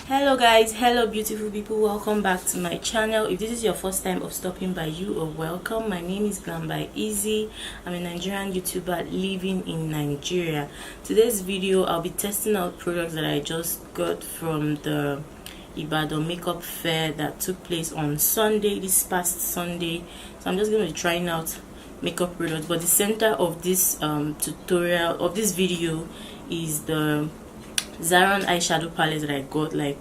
Hello guys, hello beautiful people, welcome back to my channel. If this is your first time of stopping by, you are welcome. My name is Glambyizie. I'm a Nigerian YouTuber living in Nigeria. Today's video I'll be testing out products that I just got from the Ibadan makeup fair that took place on Sunday, this past Sunday. So I'm just going to be trying out makeup products, but the center of this tutorial of this video is the Zaron eyeshadow palette that I got. Like,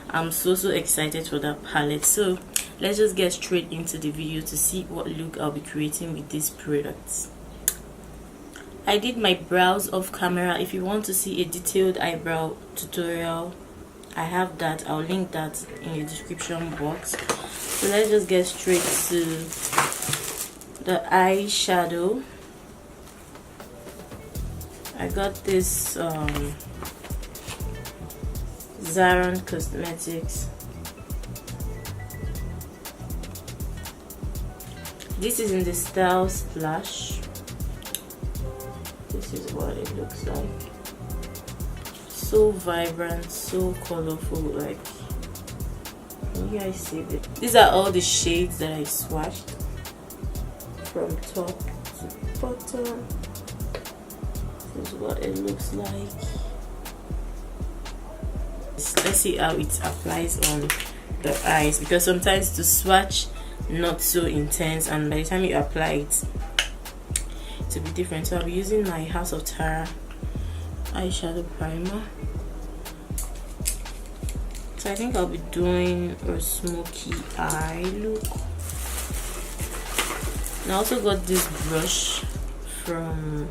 I'm so excited for that palette. So let's just get straight into the video to see what look I'll be creating with these products. I did my brows off camera. If you want to see a detailed eyebrow tutorial, I have that. I'll link that in the description box. So let's just get straight to the eyeshadow. I got this Zaron Cosmetics. This is in the style Splash. This is what it looks like. So vibrant, so colorful. Like, can you guys see it? These are all the shades that I swatched from top to bottom. This is what it looks like. Let's see how it applies on the eyes, because sometimes to swatch not so intense, and by the time you apply it to be different. So I'll be using my House of Tara eyeshadow primer. So I think I'll be doing a smoky eye look. And I also got this brush from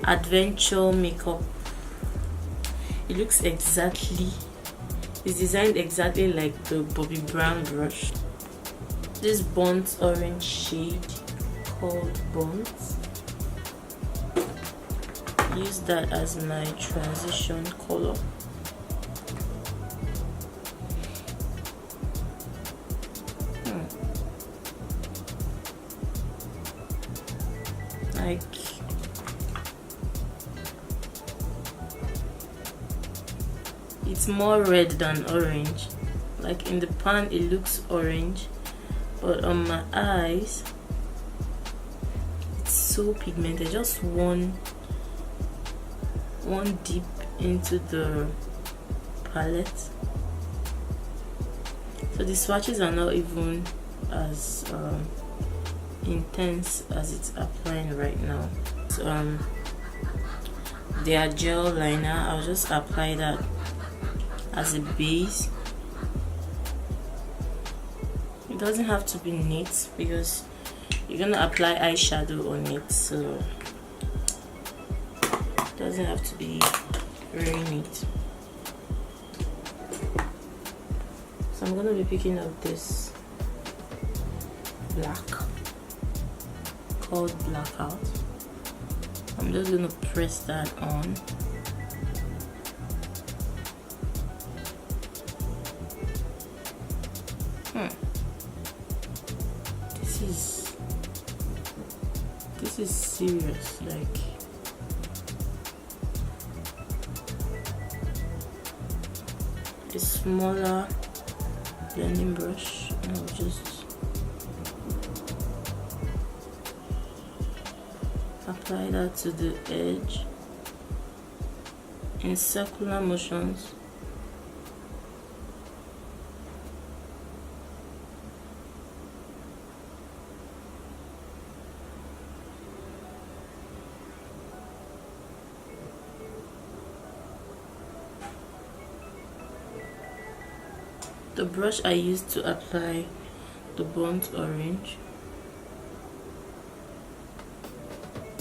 Adventure Makeup. It looks exactly, it's designed exactly like the Bobbi Brown brush. This burnt orange shade called Burnt. Use that as my transition color. Like, it's more red than orange. Like in the pan it looks orange, but on my eyes it's so pigmented. Just one dip into the palette. So the swatches are not even as intense as it's applying right now. So their gel liner, I'll just apply that as a base. It doesn't have to be neat because you're gonna apply eyeshadow on it, so it doesn't have to be very neat. So I'm gonna be picking up this black called Blackout. I'm just gonna press that on. This is serious. Like, a smaller blending brush, and I'll just apply that to the edge in circular motions. The brush I used to apply the burnt orange,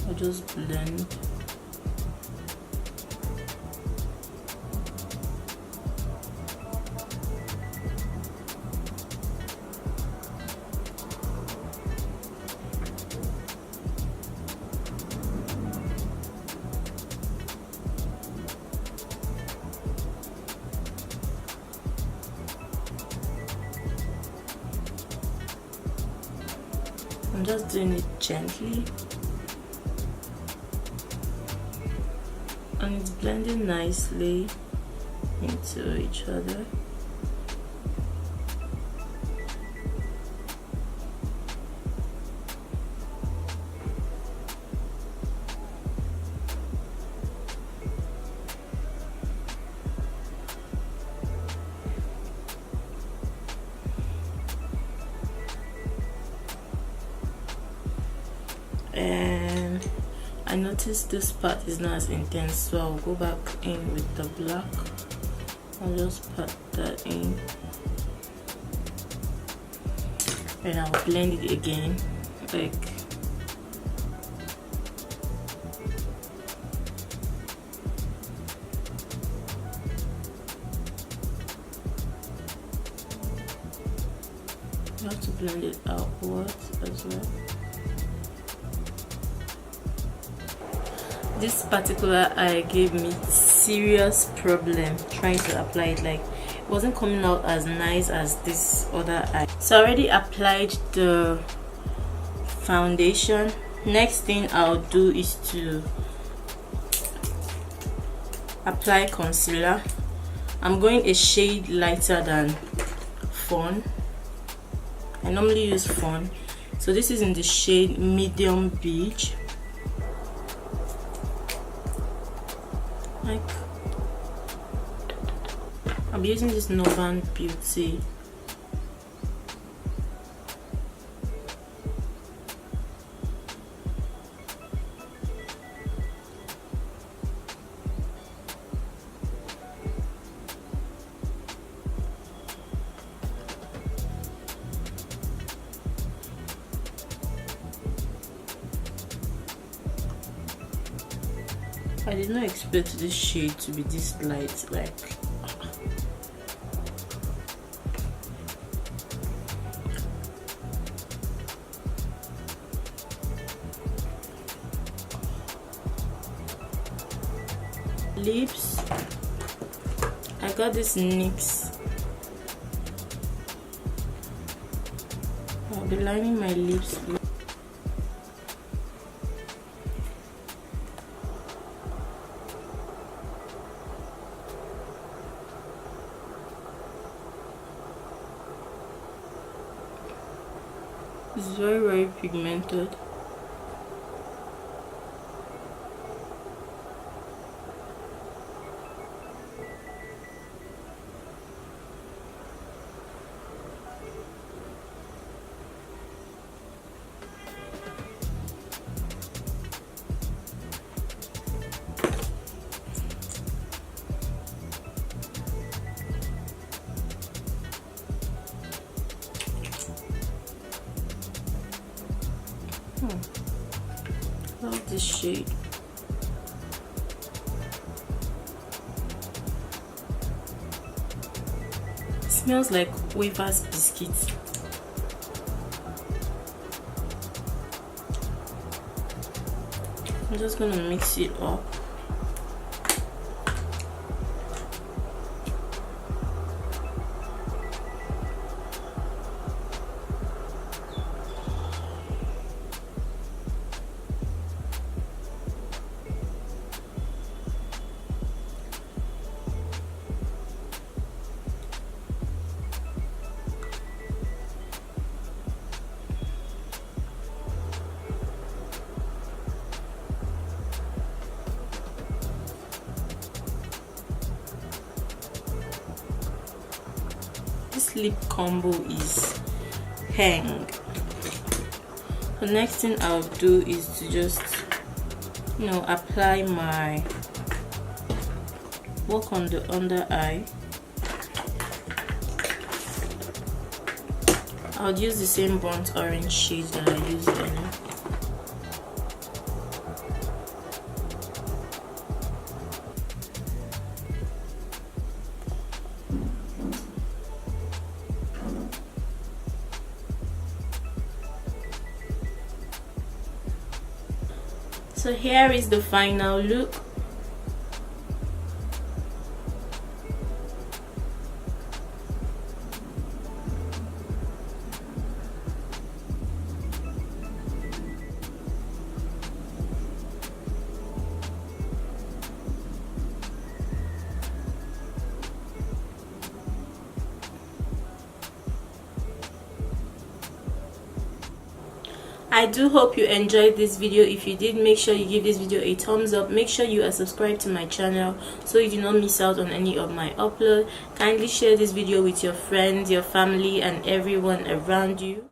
I'll just blend. I'm just doing it gently, and it's blending nicely into each other. and I noticed this part is not as intense, so I'll go back in with the black. I'll just pat that in and I'll blend it again, like you have to blend it outwards as well. This particular eye gave me serious problem trying to apply it, like it wasn't coming out as nice as this other eye. So I already applied the foundation. Next thing I'll do is to apply concealer. I'm going a shade lighter than fawn. I normally use fawn, so this is in the shade medium beige. Like, I'm using this Northern Beauty. I did not expect this shade to be this light, like lips. I got this NYX. I'll be lining my lips with it's very pigmented. Love this shade. It smells like wafers biscuits. I'm just gonna mix it up. This lip combo is hang. The next thing I'll do is to just, apply my work on the under eye. I'll use the same burnt orange shade that I used earlier. So here is the final look. I do hope you enjoyed this video. If you did, make sure you give this video a thumbs up. Make sure you are subscribed to my channel so you do not miss out on any of my uploads. Kindly share this video with your friends, your family, and everyone around you.